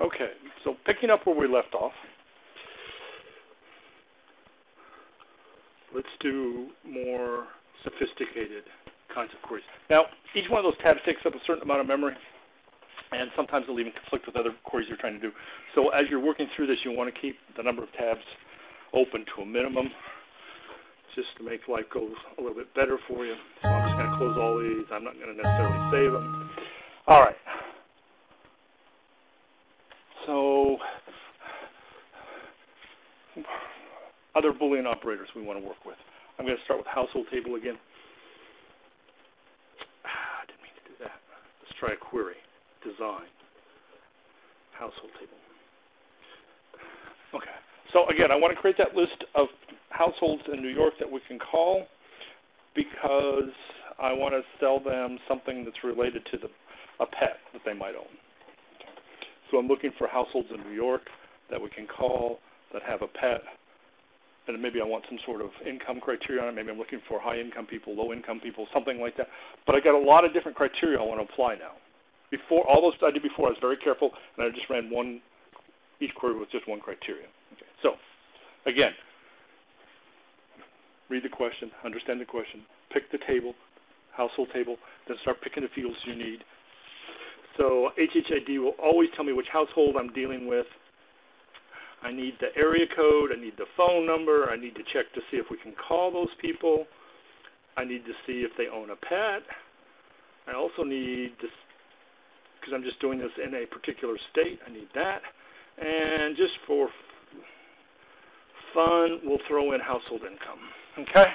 Okay, so picking up where we left off, let's do more sophisticated kinds of queries. Now, each one of those tabs takes up a certain amount of memory, and sometimes they'll even conflict with other queries you're trying to do. So as you're working through this, you want to keep the number of tabs open to a minimum, just to make life go a little bit better for you. So I'm just going to close all these. I'm not going to necessarily save them. All right. So other Boolean operators we want to work with. I'm going to start with household table again. I didn't mean to do that. Let's try a query. Design. Household table. Okay. So again, I want to create that list of households in New York that we can call because I want to sell them something that's related to a pet that they might own. Okay. So I'm looking for households in New York that we can call that have a pet. And maybe I want some sort of income criteria on it. Maybe I'm looking for high-income people, low-income people, something like that. But I got a lot of different criteria I want to apply now. Before, all those I did before, I was very careful, and I just ran each query with just one criteria. Okay. So, again, read the question, understand the question, pick the table, household table, then start picking the fields you need. So HHID will always tell me which household I'm dealing with. I need the area code, I need the phone number, I need to check to see if we can call those people. I need to see if they own a pet. I also need to, because I'm just doing this in a particular state, I need that. And just for fun, we'll throw in household income. Okay?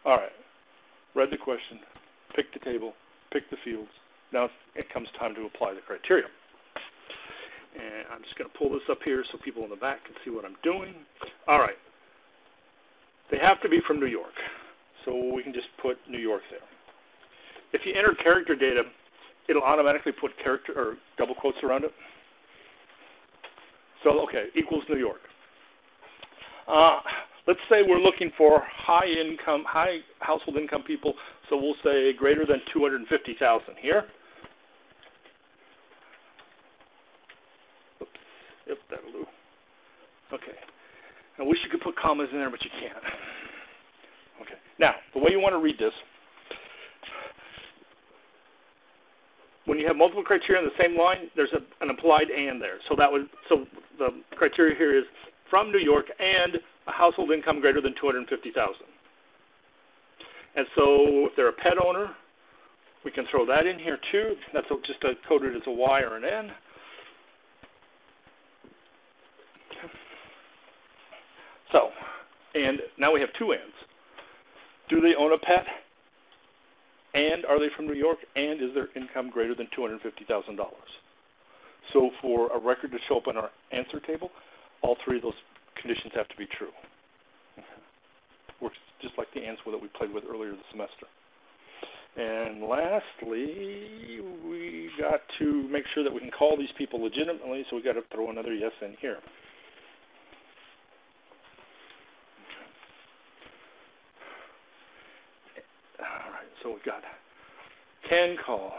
All right. Read the question, pick the table, pick the fields. Now it comes time to apply the criteria. And I'm just going to pull this up here so people in the back can see what I'm doing. All right. They have to be from New York. So we can just put New York there. If you enter character data, it'll automatically put character or double quotes around it. So, okay, equals New York. Let's say we're looking for high household income people. So we'll say greater than 250,000 here. Yep, that'll do. Okay. I wish you could put commas in there, but you can't. Okay. Now, the way you want to read this, when you have multiple criteria on the same line, there's an applied and there. So the criteria here is from New York and a household income greater than 250,000. And so if they're a pet owner, we can throw that in here too. That's just coded as a Y or an N. So, and now we have two ands. Do they own a pet? And are they from New York? And is their income greater than $250,000? So for a record to show up in our answer table, all three of those conditions have to be true. Works just like the answer that we played with earlier this semester. And lastly, we got to make sure that we can call these people legitimately, so we got to throw another yes in here. So we've got can call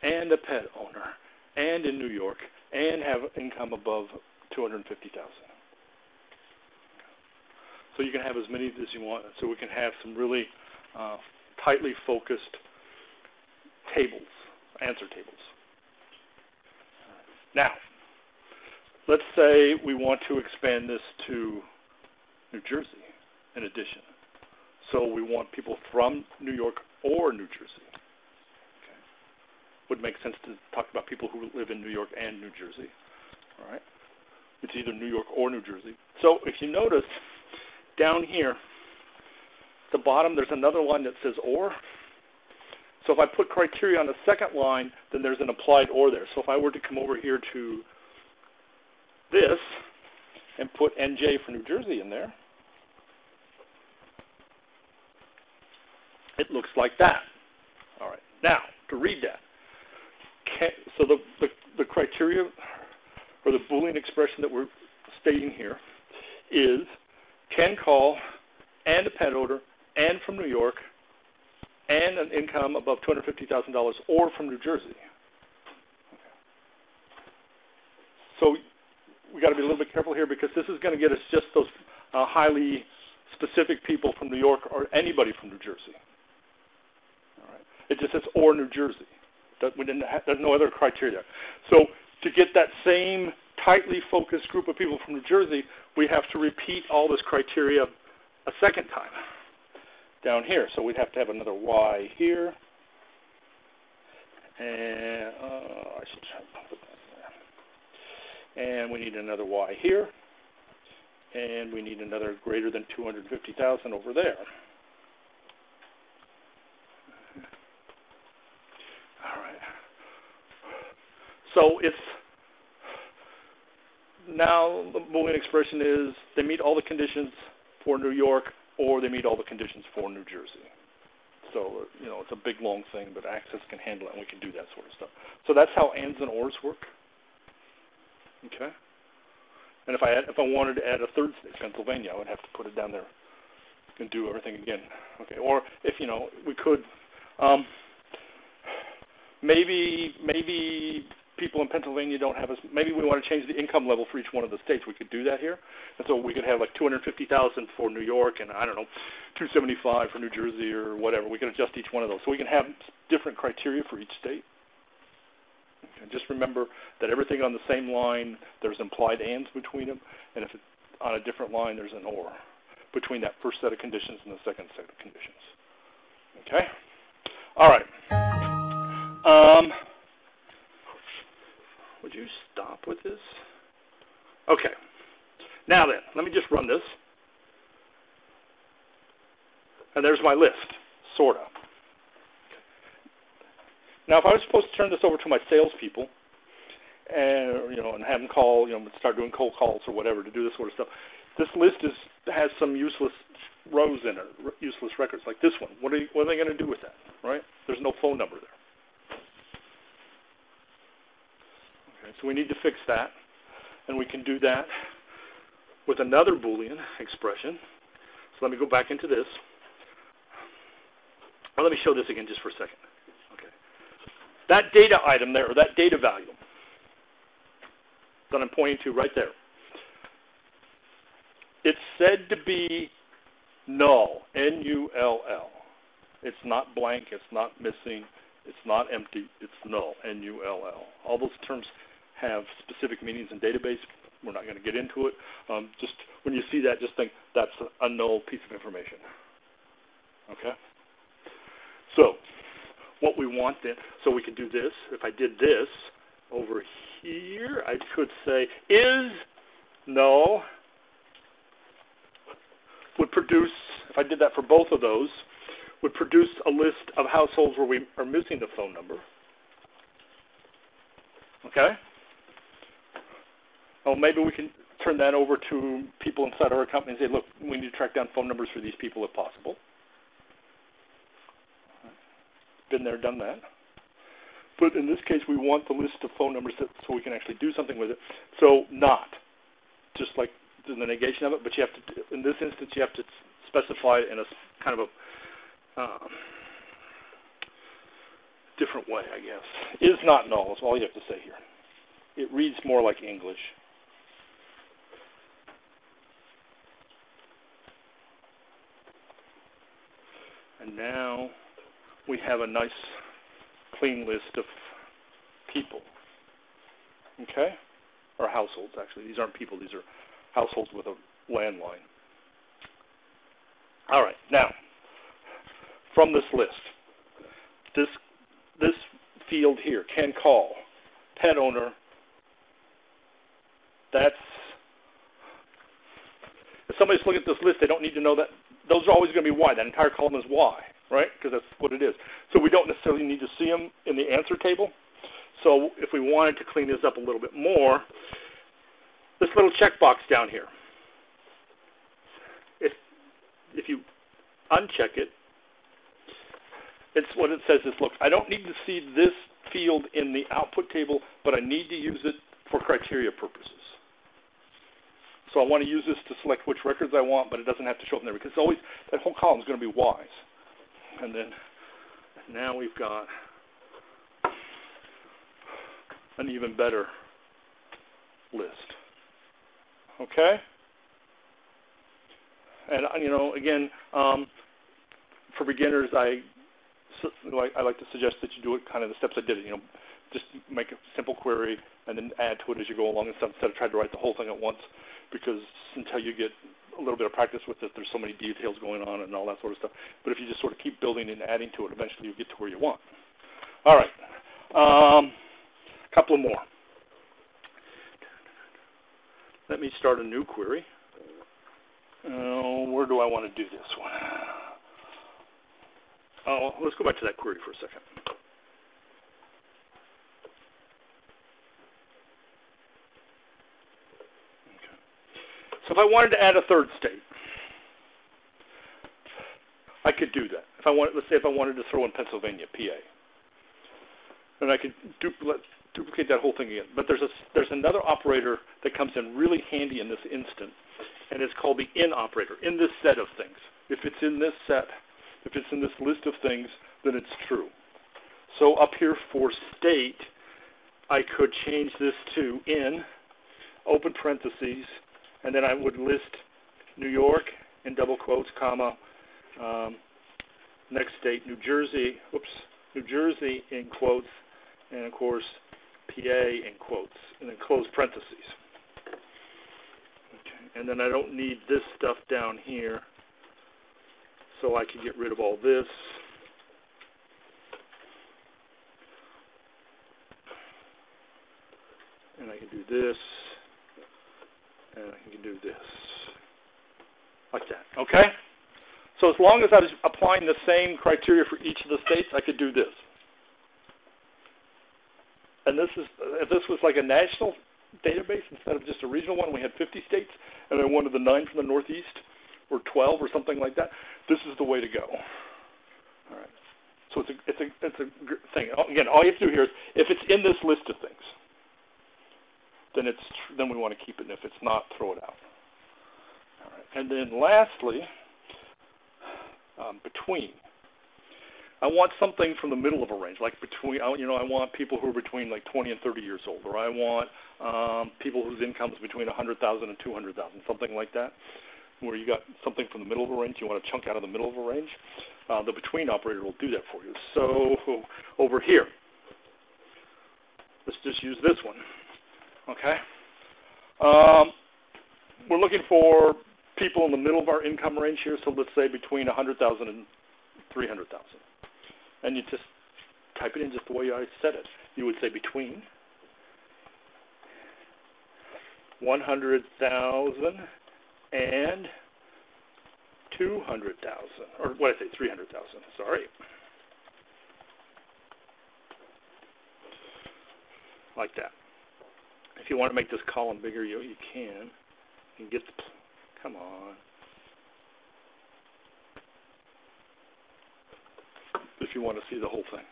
and a pet owner and in New York and have income above 250,000. So you can have as many as you want. So we can have some really tightly focused tables, answer tables. Now, let's say we want to expand this to New Jersey in addition. So we want people from New York or New Jersey. Okay. Would make sense to talk about people who live in New York and New Jersey. All right. It's either New York or New Jersey. So if you notice, down here, at the bottom, there's another line that says or. So if I put criteria on the second line, then there's an applied or there. So if I were to come over here to this and put NJ for New Jersey in there, it looks like that. All right. Now, to read that, so the criteria or the Boolean expression that we're stating here is can call and a pet owner and from New York and an income above $250,000 or from New Jersey. So we got to be a little bit careful here because this is going to get us just those highly specific people from New York or anybody from New Jersey. All right. It just says or New Jersey. There's no other criteria. So to get that same tightly focused group of people from New Jersey, we have to repeat all this criteria a second time down here. So we'd have to have another Y here. And I should put that there. And we need another Y here. And we need another greater than 250,000 over there. All right. So it's now the Boolean expression is they meet all the conditions for New York or they meet all the conditions for New Jersey. So, you know, it's a big, long thing, but Access can handle it, and we can do that sort of stuff. So that's how ands and ors work. Okay? And if I wanted to add a third state, Pennsylvania, I would have to put it down there and do everything again. Okay? Or if, you know, we could, maybe people in Pennsylvania don't have maybe we want to change the income level for each one of the states. We could do that here. And so we could have like 250,000 for New York and, I don't know, 275 for New Jersey or whatever. We can adjust each one of those. So we can have different criteria for each state. Okay, just remember that everything on the same line, there's implied ands between them. And if it's on a different line, there's an or between that first set of conditions and the second set of conditions. Okay? All right. Would you stop with this? Okay. Now then, let me just run this. And there's my list, sort of. Now, if I was supposed to turn this over to my salespeople and, you know, and have them call, you know, start doing cold calls or whatever to do this sort of stuff, this list has some useless rows in it, useless records, like this one. What are they going to do with that, right? There's no phone number there. So we need to fix that, and we can do that with another Boolean expression. So let me go back into this. Well, let me show this again just for a second. Okay. That data item there, or that data value that I'm pointing to right there, it's said to be null, N-U-L-L. It's not blank, it's not missing, it's not empty, it's null, N-U-L-L. All those terms have specific meanings in database. We're not going to get into it. Just when you see that, just think that's a null piece of information. Okay? So what we want then, so we can do this. If I did this over here, I could say is null would produce, if I did that for both of those, would produce a list of households where we are missing the phone number. Okay? Oh, maybe we can turn that over to people inside our company and say, look, we need to track down phone numbers for these people if possible. Been there, done that. But in this case, we want the list of phone numbers so we can actually do something with it. So not, just like the negation of it, but you have to, in this instance, you have to specify it in a kind of a different way, I guess. Is not null is all you have to say here. It reads more like English. And now we have a nice clean list of people. Okay? Or households, actually. These aren't people, these are households with a landline. All right, now, from this list, this field here, can call, pet owner, that's, if somebody's looking at this list, they don't need to know that. Those are always going to be Y. That entire column is Y, right? Because that's what it is. So we don't necessarily need to see them in the answer table. So if we wanted to clean this up a little bit more, this little checkbox down here, if you uncheck it, it's what it says is, look, I don't need to see this field in the output table, but I need to use it for criteria purposes. So I want to use this to select which records I want, but it doesn't have to show up in there because it's always, that whole column is going to be Y's. And then now we've got an even better list. Okay? And, again, for beginners, I like to suggest that you do it kind of the steps I did. Just make a simple query and then add to it as you go along instead of trying to write the whole thing at once, because until you get a little bit of practice with it, there's so many details going on and all that sort of stuff. But if you just sort of keep building and adding to it, eventually you'll get to where you want. All right. Couple of more. Let me start a new query. Where do I want to do this one? Let's go back to that query for a second. Okay. So if I wanted to add a third state, I could do that. Let's say if I wanted to throw in Pennsylvania, PA, and I could duplicate that whole thing again. But there's another operator that comes in really handy in this instance, and it's called the in operator, in this set of things. If it's in this set, if it's in this list of things, then it's true. So up here for state, I could change this to in, open parentheses, and then I would list New York in double quotes, comma, next state, New Jersey in quotes, and of course, PA in quotes, and then close parentheses. Okay. And then I don't need this stuff down here, so I can get rid of all this. And I can do this, and I can do this, like that, okay? So as long as I was applying the same criteria for each of the states, I could do this. And if this was like a national database instead of just a regional one, we had 50 states, and I wanted the 9 from the Northeast, or 12, or something like that, this is the way to go. All right. So it's a thing. Again, all you have to do here is, if it's in this list of things, then we want to keep it, and if it's not, throw it out. All right. And then lastly, between. I want something from the middle of a range, like between, I want people who are between like 20 and 30 years old, or I want people whose income is between 100,000 and 200,000, something like that, where you got something from the middle of a range, you want a chunk out of the middle of a range. The between operator will do that for you. So over here, let's just use this one, okay? We're looking for people in the middle of our income range here, so let's say between 100,000 and 300,000. And you just type it in just the way I said it. You would say between 100,000 and 200,000, or what did I say, 300,000, sorry. Like that. If you want to make this column bigger, you can. You can get the, come on. If you want to see the whole thing.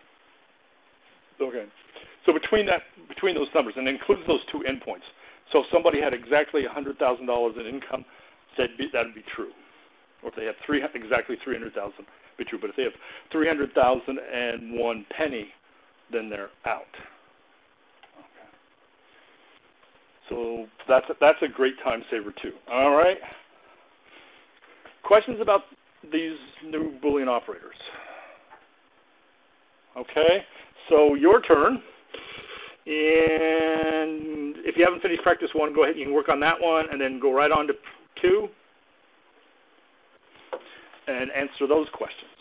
Okay. So between those numbers, and it includes those two endpoints. So if somebody had exactly $100,000 in income, that would be true. Or if they have exactly 300,000, be true. But if they have 300,000 and 1 penny, then they're out. Okay. So that's a great time saver too. All right. Questions about these new Boolean operators? Okay, so your turn, and if you haven't finished practice 1, go ahead, you can work on that one, and then go right on to 2, and answer those questions.